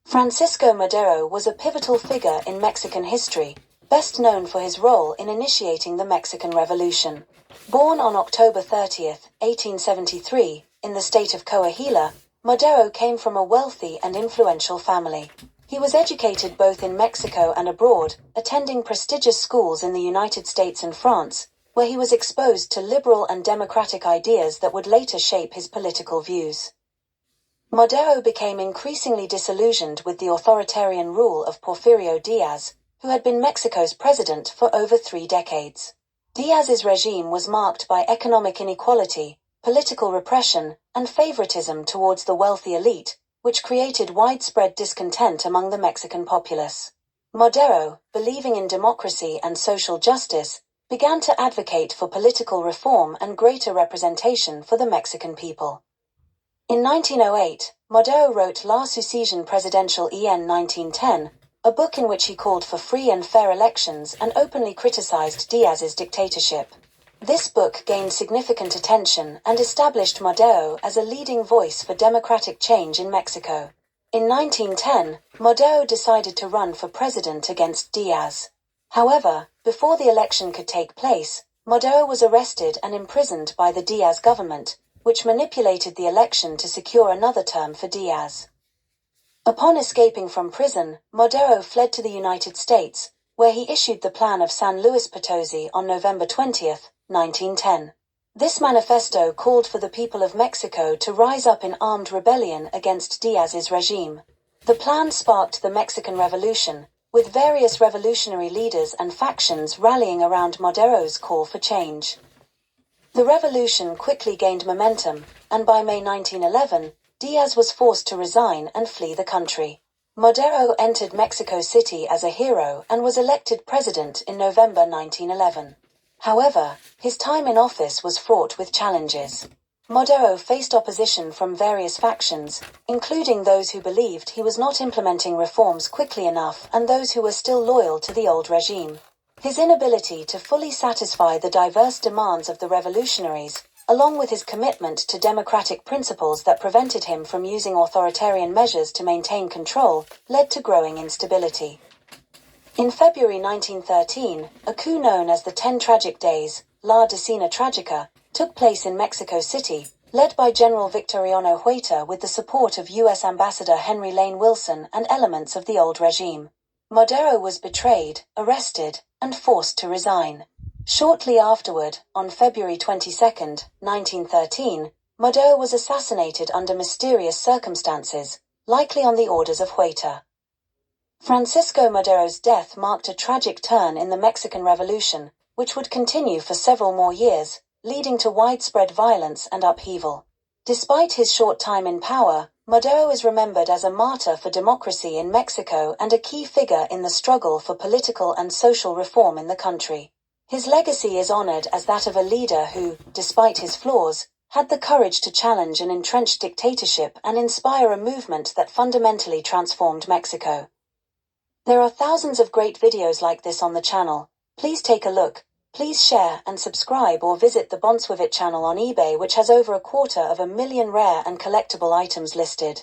Francisco Madero was a pivotal figure in Mexican history, best known for his role in initiating the Mexican Revolution. Born on October 30, 1873, in the state of Coahuila, Madero came from a wealthy and influential family. He was educated both in Mexico and abroad, attending prestigious schools in the United States and France, where he was exposed to liberal and democratic ideas that would later shape his political views. Madero became increasingly disillusioned with the authoritarian rule of Porfirio Diaz, who had been Mexico's president for over 3 decades. Diaz's regime was marked by economic inequality, political repression, and favoritism towards the wealthy elite, which created widespread discontent among the Mexican populace. Madero, believing in democracy and social justice, began to advocate for political reform and greater representation for the Mexican people. In 1908, Madero wrote La Sucesión Presidencial en 1910, a book in which he called for free and fair elections and openly criticized Diaz's dictatorship. This book gained significant attention and established Madero as a leading voice for democratic change in Mexico. In 1910, Madero decided to run for president against Diaz. However, before the election could take place, Madero was arrested and imprisoned by the Diaz government, which manipulated the election to secure another term for Diaz. Upon escaping from prison, Madero fled to the United States, where he issued the Plan of San Luis Potosí on November 20, 1910. This manifesto called for the people of Mexico to rise up in armed rebellion against Diaz's regime. The plan sparked the Mexican Revolution, with various revolutionary leaders and factions rallying around Madero's call for change. The revolution quickly gained momentum, and by May 1911, Diaz was forced to resign and flee the country. Madero entered Mexico City as a hero and was elected president in November 1911. However, his time in office was fraught with challenges. Madero faced opposition from various factions, including those who believed he was not implementing reforms quickly enough and those who were still loyal to the old regime. His inability to fully satisfy the diverse demands of the revolutionaries, along with his commitment to democratic principles that prevented him from using authoritarian measures to maintain control, led to growing instability. In February 1913, a coup known as the 10 Tragic Days, La Decena Tragica, took place in Mexico City, led by General Victoriano Huerta with the support of U.S. Ambassador Henry Lane Wilson and elements of the old regime. Madero was betrayed, arrested, and forced to resign. Shortly afterward, on February 22, 1913, Madero was assassinated under mysterious circumstances, likely on the orders of Huerta. Francisco Madero's death marked a tragic turn in the Mexican Revolution, which would continue for several more years, leading to widespread violence and upheaval. Despite his short time in power, Madero is remembered as a martyr for democracy in Mexico and a key figure in the struggle for political and social reform in the country. His legacy is honored as that of a leader who, despite his flaws, had the courage to challenge an entrenched dictatorship and inspire a movement that fundamentally transformed Mexico. There are thousands of great videos like this on the channel. Please take a look. Please share and subscribe or visit the Bonswivit channel on eBay, which has over 250,000 rare and collectible items listed.